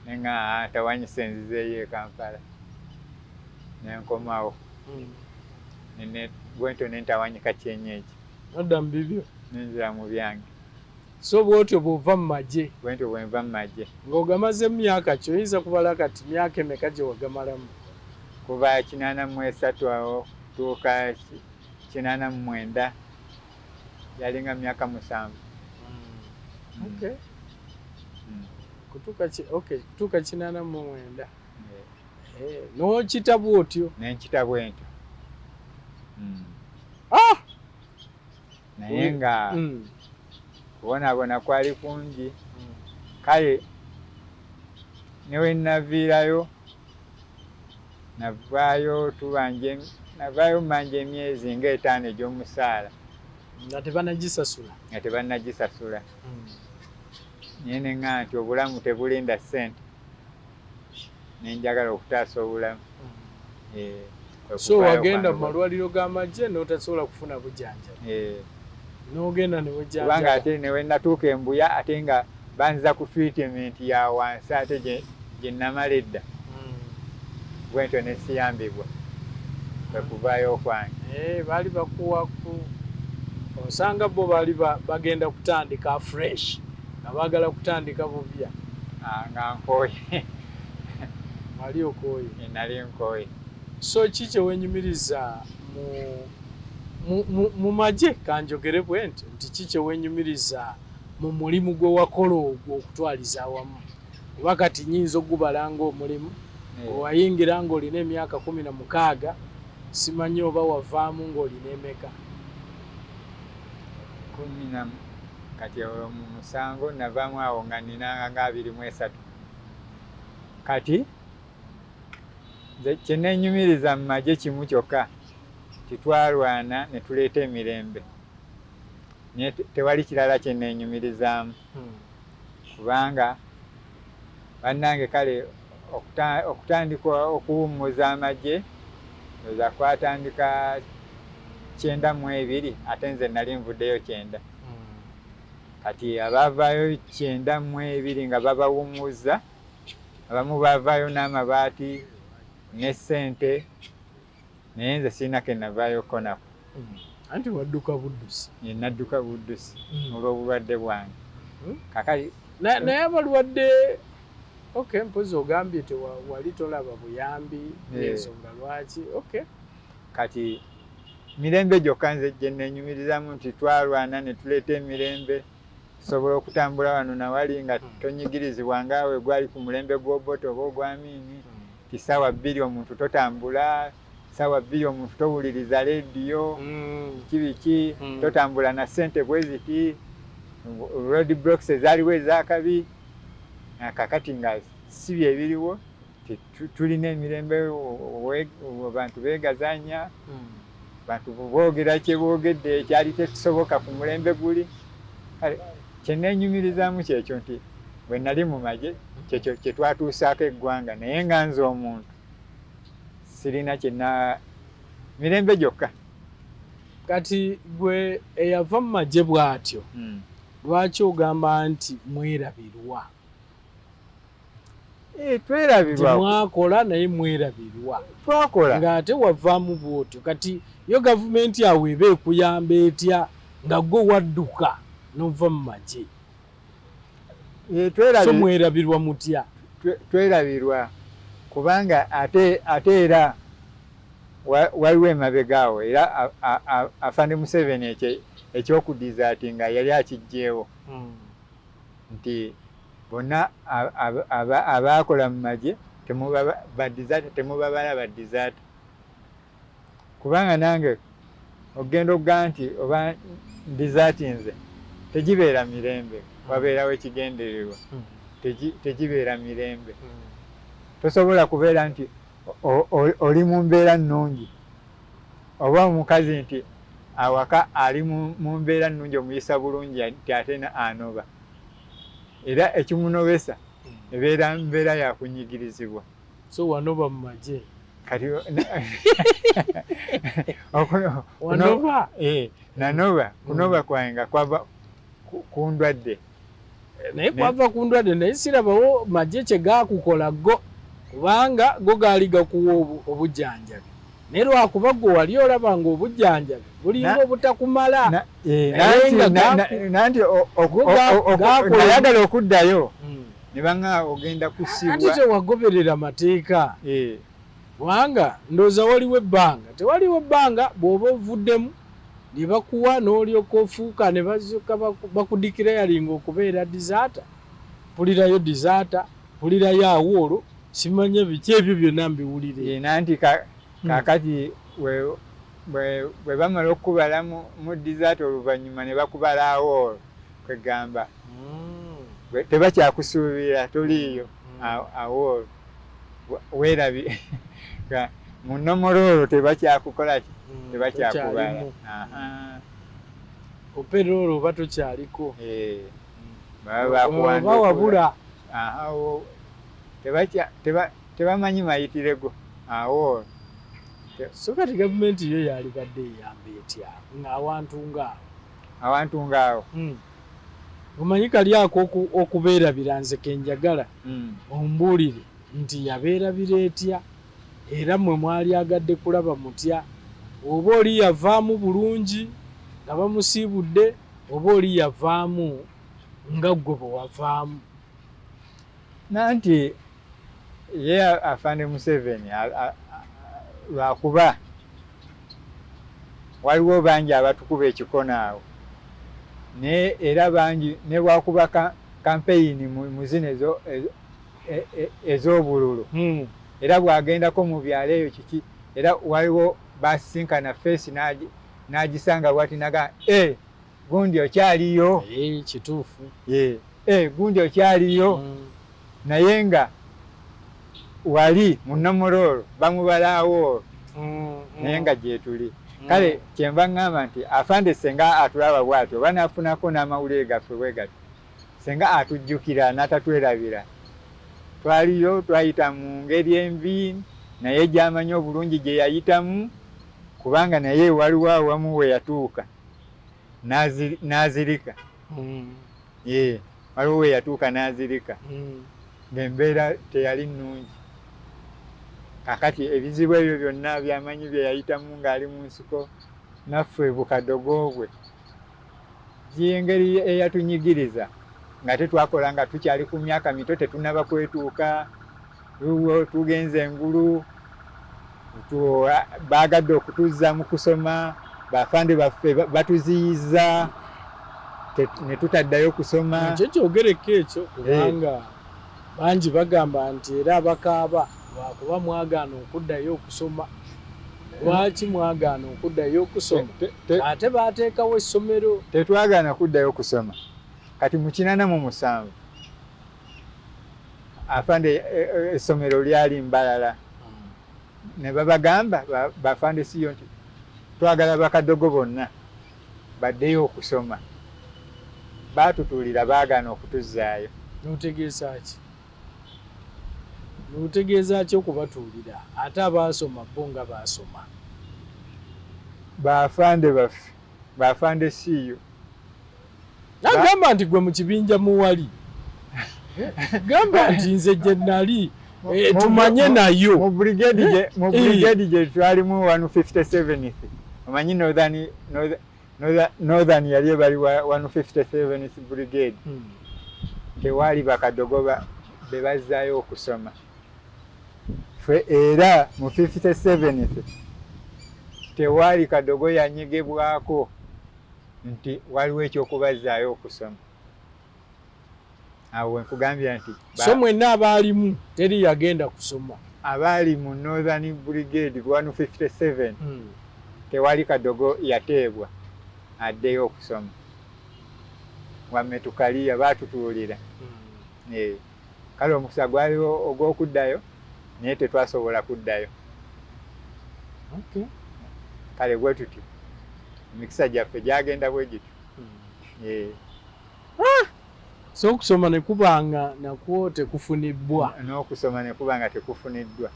[SPEAKER 2] nenga tawanyisa enzizeeyo e Kampala nenkomawo bwentyo nentawanyika kyenyeji
[SPEAKER 1] nodda mu bibyo
[SPEAKER 2] nenzira mu byange.
[SPEAKER 1] So bwotyo bw'ova mu magye
[SPEAKER 2] bwentyo bwenva mu magye
[SPEAKER 1] ng'ogamaze myaka ki oyinza kubala kati myaka emeka gye wagamalamu?
[SPEAKER 2] Kuva 83 awo tuuka 89 yalinga myaka 7. Kutuuka 89 n'okita bwotyo? Nenkita bwentyo naye nga kubonaabona kwali kungi kale newe naviirayo navaayo manja emyezi nga 5 egy'omusaala
[SPEAKER 1] nga tebanagisasula
[SPEAKER 2] naye neŋŋaa nti obulamu tebulinda ssente nenjagala okutaasa obulamu.
[SPEAKER 1] So wagenda mu malwaliro g'amagye n'otasobola kufuna bujjanjabi n'ogenda ne wejjanjaba
[SPEAKER 2] kubanga ate newe natuuka embuya ate nga banza ku treatment ya wansi ate gye namala edda bwentyo nesiyambibwa kwe kuvaayo okwange.
[SPEAKER 1] Baali bakuwa osanga bo baali bagenda kutandika fresh nga baagala kutandika bubya
[SPEAKER 2] nga nkooye.
[SPEAKER 1] Wali okooye?
[SPEAKER 2] Nali nkooye.
[SPEAKER 1] So ki kyeweenyumiriza mu magye kanjogere bwe nti ki kyeweenyumiriza mu mulimu gwe wakola ogwo okutwaliza awamu? Oba kati nyinza okugubala ng'omulimu owayingira ng'olina emyaka 16 simanyi oba wavaamu ng'olina emeka?
[SPEAKER 2] 10 kati mu 7 navaamu awo nga nina nga 23. Kati kyeneenyumiriza mu magye kimu kyokka titwalwana ne tuleeta emirembe naye tewali kirala kyeneenyumirizaamu kubanga bannange kale okutandika okuwummuza amagye oza kwatandika 92 ate nze nali nvuddeyo 9. Kati abaavaayo 92 nga babawummuza abamu baavaayo n'amabaati ne ssente naye nze sirina ke navaayoko nako.
[SPEAKER 1] Anti wadduka buddusi?
[SPEAKER 2] Nadduka buddusi olw'obulwadde bwange. Kakali
[SPEAKER 1] naye abalwadde mpozi ogambye wali tolaba buyambi ensonga lwaki?
[SPEAKER 2] Kati mirembe gyokka nze gye neenyumirizamu nti twalwana ne tuleeta emirembe tusobola okutambula wano nawali nga tonyigirizibwa ngaawe gwali ku mulembe gw'oboto oba ogwamiini ti ssaawa 2 omuntu totambula, ssaawa 2 omuntu towuliriza leediyo biki totambula na ssente bwe ziti road blocks ezaaliwo ezakabi. Kakati nga si bye biriwo tulina emirembe abantu beegazanya bantu boogera kye boogedde ekyali tekisoboka ku mulembe guli. Kyeneenyumirizaamu kyekyo nti bwe nali mu magye kyekyo kye twatuusaako eggwanga naye nga nze omuntu sirina kyena mirembe gyokka.
[SPEAKER 1] Kati gwe eyava mu magye bw'atyo lwaki ogamba nti mwerabirwa?
[SPEAKER 2] Twerabirwa.
[SPEAKER 1] Temwakola naye mwerabirwa.
[SPEAKER 2] Twakola.
[SPEAKER 1] Ng'ate wavaamu bw'otyo. Kati yo gavumenti yawe eba ekuyamba etya nga gwe wadduka n'ova mu magye? So mwerabirwa mutya?
[SPEAKER 2] Twerabirwa kubanga ate era waliwo emabegaawo era Afande Museveni ekyokudizaatinga yali akijjeewo nti bonna abaakola mu magye temubabala baddizaata. Kubanga nange ogenda okugaa nti oba ndizaatinze tegibeera mirembe, wabeerawo ekigendererwa, tegibeera mirembe. Tosobola kubeera nti oli mu mbeera nnungi oba omukazi nti awaka ali mu mbeera nnungi omuyisa bulungi nti ate anoba, era ekimunobesa ebeera mbeera yakunyigirizibwa.
[SPEAKER 1] So wanoba mu magye
[SPEAKER 2] kati
[SPEAKER 1] wanoba?
[SPEAKER 2] Nanoba kunoba kwange nga kwava ku ndwadde.
[SPEAKER 1] Naye kwava ku ndwadde naye sirabawo magye kye gaakukola go, kubanga go gaali gakuwa obujjanjabi. Naye lwakuba gwe wali olaba nga obujjanjabi bulinga obutakumala. Nanti nayagala okuddayo ne banga ogenda kusibwa. Anti tewagoberera mateeka. Kubanga ndowooza waliwo ebbanga, tewaliwo ebbanga bw'oba ovuddemu ne bakuwa n'olyoka ofuuka ne bazuuka bakudikira yalinga okubeera dizaata. Pulirayo dizaata, pulirayo awoolo, simanye biki ebyo byonna mbiwulire.
[SPEAKER 2] Nanti kakati bwe bamala okukubala mu dizaata oluvannyuma ne bakubala awoolo kwegamba tebakyakusuubira toliiyo awoolo weerabye mu nnomolo tebakyakukola ki tebakyakubala.
[SPEAKER 1] Operoolo oba tokyaliko
[SPEAKER 2] baba
[SPEAKER 1] wabula
[SPEAKER 2] tebamanyi mayitirego awoolo.
[SPEAKER 1] So kati gavumenti yo yalibadde eyamba etya
[SPEAKER 2] awantu ngaawo?
[SPEAKER 1] Omanyi kali ako okubeerabira nze kenjagala ombuulire nti yabeerabira etya era mmwe mwali agadde kulaba mutya? Oba oli yavaamu bulungi nga bamusiibudde, oba oli yavaamu nga ggwe bwe wavaamu?
[SPEAKER 2] Nanti ye Afande Museveni lwakuba waliwo bangi abatukuba ekikono awo, naye era bangi ne bwakuba kampeyini mu zino ez'obululu era bwagendako mu byalo eyo kiki, era waliwo basisinkana feesi n'agisanga bwati naga gundi okyaliyo.
[SPEAKER 1] Kituufu.
[SPEAKER 2] Gundi okyaliyo. Naye nga wali mu nnomolo bamubalaawo naye nga gyetuli. Kale kyenva ngamba nti Afande senga atulaba bwatyo banaafunako n'amawulire gaffe bwe gati, senga atujjukira n'atatwerabira, twaliyo twayita mu ngeri embi naye gy'amanyi obulungi gye yayitamu, kubanga naye waliwo awamu we yatuuka n'azirika. Waliwo we yatuuka n'azirika ng'embeera teyali nnungi. Kakati ebizibu ebyo byonna by'amanyi bye yayitamu ng'ali mu nsiko naffe bukadogo bwe, gy'engeri eyatunyigiriza nga tetwakola nga tukyali ku myaka mito tetunnaba kwetuuka. Tugenze engulu baagadde okutuzza mu kusoma, bafande baffe batuziyiza ne tutaddayo kusoma.
[SPEAKER 1] Ekyo kyogereko ekyo kubanga bangi bagamba nti era abakaaba lwakuba mwagaana okuddayo okusoma. Lwaki mwagaana okuddayo okusoma? Ate baateekawo essomero.
[SPEAKER 2] Tetwagaana kuddayo kusoma. Kati mu 87 Afande essomero lyali Mbalala ne babagamba bafande siyo nti twagala bakadogo bonna baddeyo okusoma. Baatutuulira baagaana okutuzzaayo.
[SPEAKER 1] N'otegeeza ki? N'otegeeza ki okubatuulira ate abaasoma bo nga baasoma?
[SPEAKER 2] Bafande baffe, bafande siyo
[SPEAKER 1] Nagamba nti gwe mu kibinja muwali. Gamba nti nze gye nali tumanye nayo.
[SPEAKER 2] Mu brigade gye twalimu 157th. Omanyi Northern yali bali 157th brigade. Tewali bakadogo be bazzaayo okusoma. Era mu 57th tewali kadogo yanyegebwako nti waliwo ekyokubazzaayo okusoma. Awo nkugambye nti
[SPEAKER 1] so mwenna abaalimu teri yagenda kusoma.
[SPEAKER 2] Abaali mu Northern Brigade 157 tewali kadogo yateebwa addeyo okusoma. Wamme tukaliya baatutuulira. Kale omukisa gwaliwo ogw'okuddayo naye tetwasobola kuddayo. Kale bwe tuti emikisa gyaffe gyagenda bwe gityo.
[SPEAKER 1] So okusoma ne kubanga nakwo tekufunibbwa.
[SPEAKER 2] N'okusoma ne kubanga tekufuniddwa.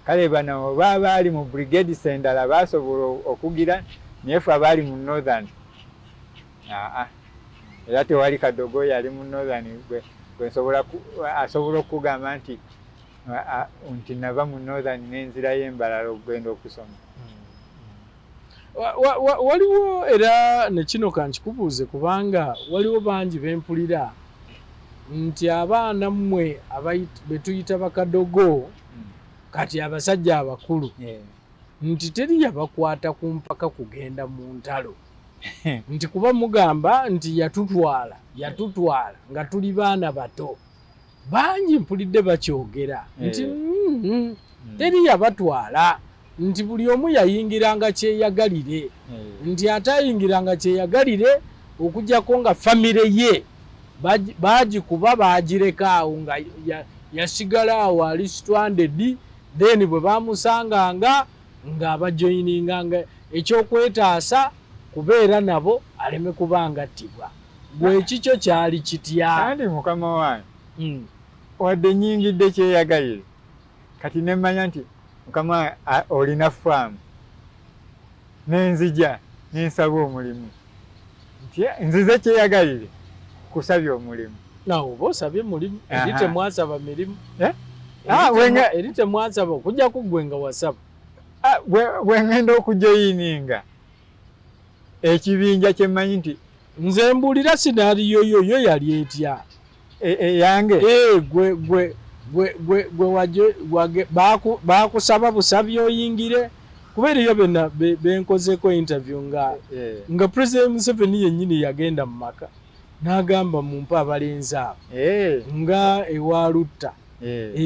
[SPEAKER 2] Kale bano baali mu brigades endala baasobola okugira naye ffe abaali mu Northern era tewali kadogo yali mu Northern asobola okugamba nti nava mu Northern n'enzirayo embalala okugenda okusoma.
[SPEAKER 1] Waliwo era ne kino kankikubuuze kubanga waliwo bangi bempulira nti abaana mmwe be tuyita bakadogo kati abasajja abakulu nti teri yabakwata ku mpaka kugenda mu ntalo. Nti kuba mugamba nti yatutwala nga tuli baana bato. Bangi mpulidde bakyogera nti teri yabatwala nti buli omu yayingiranga kyeyagalire nti atayingiranga kyeyagalire okugjako nga famire ye bagikuba bagireka awo nga yasigala awo ali stranded, then bwe bamusanganga ng'abajoyininganga ekyokwetaasa kubeera nabo aleme kubanga attibwa. Bwe kikyo kyali kitya?
[SPEAKER 2] Kandi mukama wange wadde nnyingidde kyeyagalire kati nemmanya nti mukama olina faamu n'enzija n'ensaba omulimu nti nzize kyeyagalire kusabye omulimu.
[SPEAKER 1] Nawe oba osabye mulimu eri temwasaba mirimu. Eri temwasaba okujjako gwe nga wasaba.
[SPEAKER 2] Bwe ngenda okujoyininga ekibinja kye mmanyi nti
[SPEAKER 1] nze mbuulira sinaariyo yoyo yali etya
[SPEAKER 2] eyange
[SPEAKER 1] bakusaba busabye oyingire kuba eriyo bena benkozeko interview nga President Museveni yennyini yagenda mu maka n'agamba mumpe abalenzi abo nga ewalutta.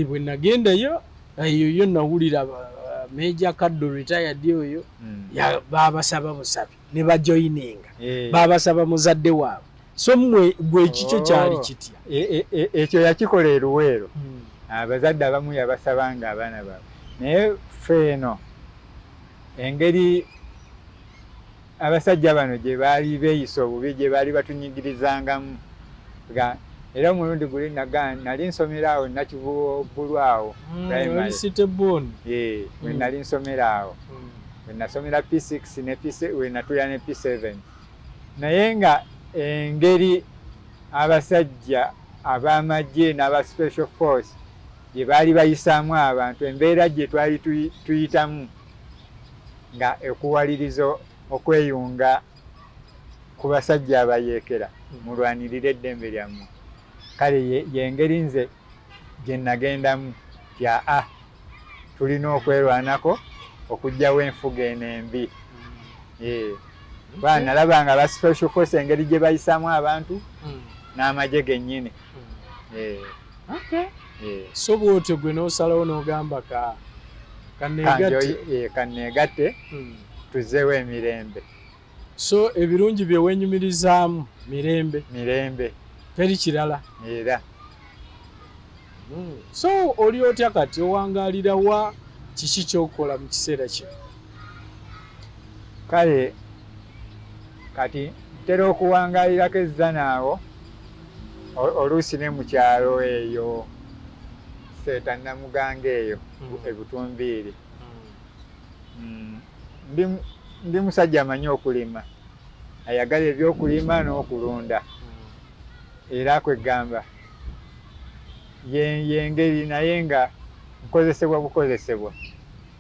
[SPEAKER 1] Bwe nagendayo eyo nawulira Major Kaddo retired oyo babasaba busabi ne bajoyininga babasaba muzadde waabwe. So gwe ekikyo kyali kitya?
[SPEAKER 2] Ekyo yakikola eruweero. Abazadde abamu yabasabanga abaana baabwe naye ffe eno engeri abasajja bano gye baali beeyisa obubi gye baali batunyigirizangamu era omulundi guli nali nsomera awo Nakivubu awo we nali nsomera awo we nasomera P6 ne we natuya ne P7 naye nga engeri abasajja ab'amagye n'aba special force gye baali bayisaamu abantu embeera gye twali tuyitamu nga ekuwalirizo okweyunga ku basajja abayeekera mulwanirire eddembe lyammwe. Kale yengeri nze gye nagendamu tya tulina okwerwanako okuggyawo enfuga eno embi. Nalabanga aba special force engeri gye bayisaamu abantu n'amagye gennyini.
[SPEAKER 1] So bwotyo gwe n'osalawo n'ogamba
[SPEAKER 2] kanneegatte tuzzeewo emirembe.
[SPEAKER 1] So ebirungi bye weenyumirizaamu mirembe teri kirala
[SPEAKER 2] era.
[SPEAKER 1] So oli otya kati owangaalira wa kiki ky'okola mu kiseera kino?
[SPEAKER 2] Kale kati ntera okuwangaalirako ezzanaawo oluusi ne mu kyalo eyo Seeta Namuganga eyo ebutumbiiri. Ndi musajja amanyi okulima ayagala ebyokulima n'okulunda era kwegamba yengeri naye nga nkozesebwa bukozesebwa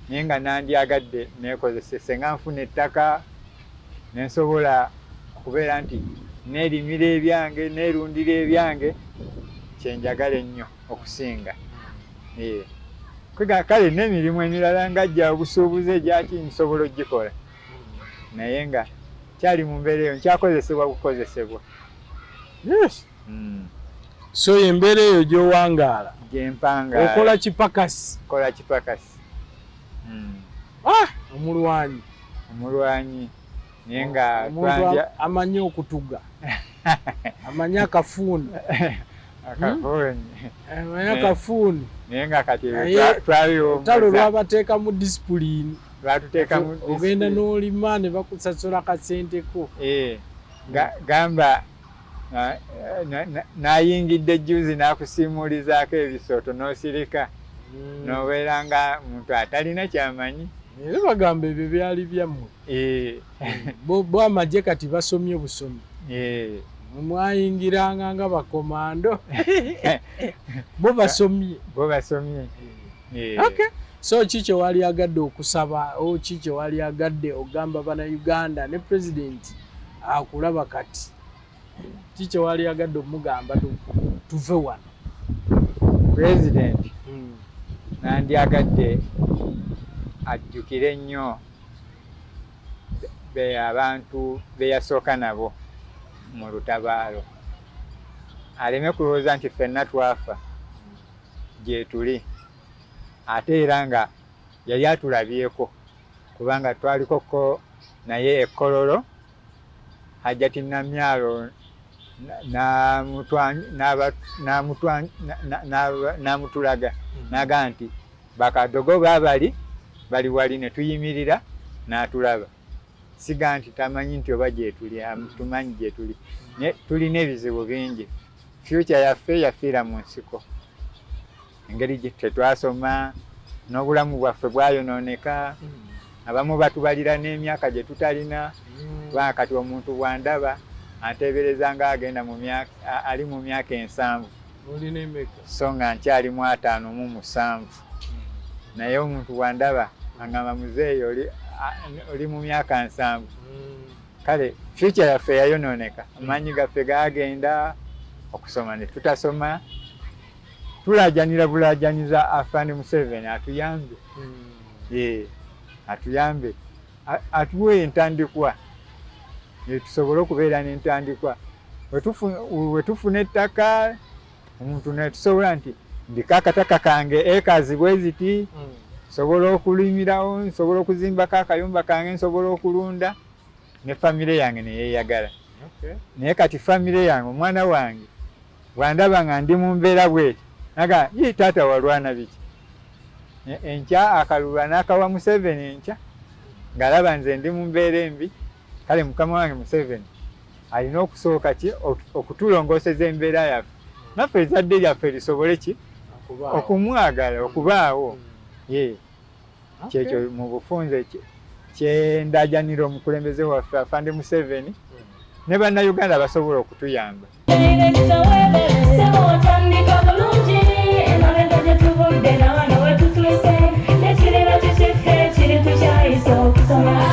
[SPEAKER 2] naye nga nandyagadde nekozesese nga nfuna ettaka nensobola okubeera nti neerimira ebyange neerundira ebyange kyenjagala ennyo okusinga. Kale n'emirimu emirala ngajja obusuubuzi egyaki nsobola ogikola naye nga kyali mu mbeera eyo nkyakozesebwa bukozesebwa.
[SPEAKER 1] So embeera eyo gy'owangaala
[SPEAKER 2] gyempangaala
[SPEAKER 1] okola kipakasi.
[SPEAKER 2] Kola kipakasi. Omulwanyi naye nga
[SPEAKER 1] amanyi okutuga amanyi akafuuni amanyi akafuuni
[SPEAKER 2] naye nga kati
[SPEAKER 1] talo lwabateeka mu disipulini ogenda n'olima ne bakusasula akasenteko.
[SPEAKER 2] Gamba nayingidde juzi n'akusiimuulizaako ebisooto n'osirika n'obeera nga muntu atalina kyamanyi.
[SPEAKER 1] Era bagamba ebyo byali byammwe. Bo amagye kati basomye busomi. Mwayingiranga nga bakomando. Bo basomye. Okay. So kiki wali agadde okusaba o kiki wali agadde ogamba bana Uganda ne president akulaba kati kiki wali agadde omugamba tuve wano
[SPEAKER 2] president nandi agadde ajjukire nnyo abantu beyasooka nabo mu lutabaalo aleme kulowooza nti ffenna twafa gye tuli ate era nga yali atulabyeko kubanga twalikoko naye ekkololo Hajjati Namyalo n'amutulaga naga nti bakadogo bali wali ne tuyimirira n'atulaba siga nti tamanyi nti oba gye tuli tumanyi gye tuli tulina ebizibu bingi future yaffe yafiira mu nsiko engeri gye tetwasoma n'obulamu bwaffe bwayonooneka abamu batubalira n'emyaka gye tutalina kubanga kati omuntu bwandaba anteebereza nga agenda ali mu myaka 7 so nga nkyali mu 57 naye omuntu bwandaba angamba muzeeyi oli mu myaka 7 kale future yaffe yayonooneka amaanyi gaffe gagenda okusoma ne tutasoma tulajanira bulajaniza Afande Museveni atuyambe atuyambe atuwe entandikwa tusobole okubeera n'entandikwa wetufuna ettaka omuntu netusobola nti ndika akataka kange ekazi bwe ziti nsobola okulimirawo nsobola okuzimbako akayumba kange nsobola okulunda ne famire yange neyeeyagala naye kati famire yange omwana wange bwandaba nga ndi mu mbeera bweti naga ye taata walwana biki enkya akalulwa n'akawa Museveni enkya ng'alaba nze ndi mu mbeera embi kale mukama wange Museveni alina okusooka ki okutulongooseza embeera yaffe naffe ezadde lyaffe lisobole ki okumwagala okubaawo kyekyo mu bufunze kyendajanira omukulembeze waffe Afande Museveni ne bannayuganda basobola okutuyamba.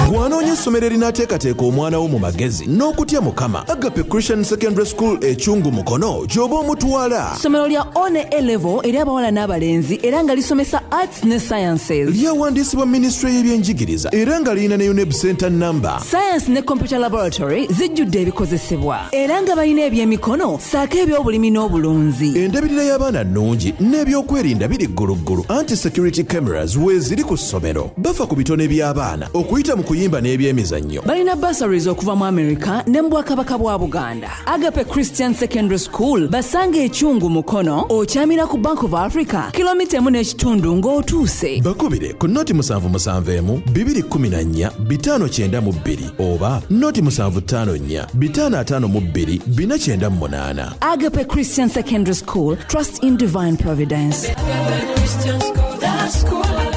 [SPEAKER 3] Bw'anoonya essomero erinaateekateeka omwana wo mu magezi n'okutya Mukama, Agape Christian Secondary School ekyungu Mukono gy'oba omutwala.
[SPEAKER 4] Ssomero lya one A-level eri abawala n'abalenzi era nga lisomesa arts ne sciences.
[SPEAKER 3] Lyawandiisibwa Ministry y'ebyenjigiriza era nga lirina ne UNEB Center number.
[SPEAKER 4] Science ne Computer Laboratory zijjudde ebikozesebwa era nga balina ebyemikono saako eby'obulimi n'obulunzi.
[SPEAKER 3] Endabirira y'abaana nnungi n'ebyokwerinda biri gguluggulu. Anti-security cameras weeziri ku ssomero. Bafa ku bitone by'abaana okuyita mu kuyimba n'ebyemizannyo.
[SPEAKER 4] Balina bursaries okuva mu America ne mu Bwakabaka bwa Buganda. Agape Christian Secondary School basanga ekyungu Mukono okyamira ku Bank of Africa kilomita 1.5 ng'otuuse.
[SPEAKER 3] Bakubire ku noti 771 214 592 oba noti 754 552 498.
[SPEAKER 4] Agape Christian Secondary School, trust in divine providence. Agape Christian School, that school.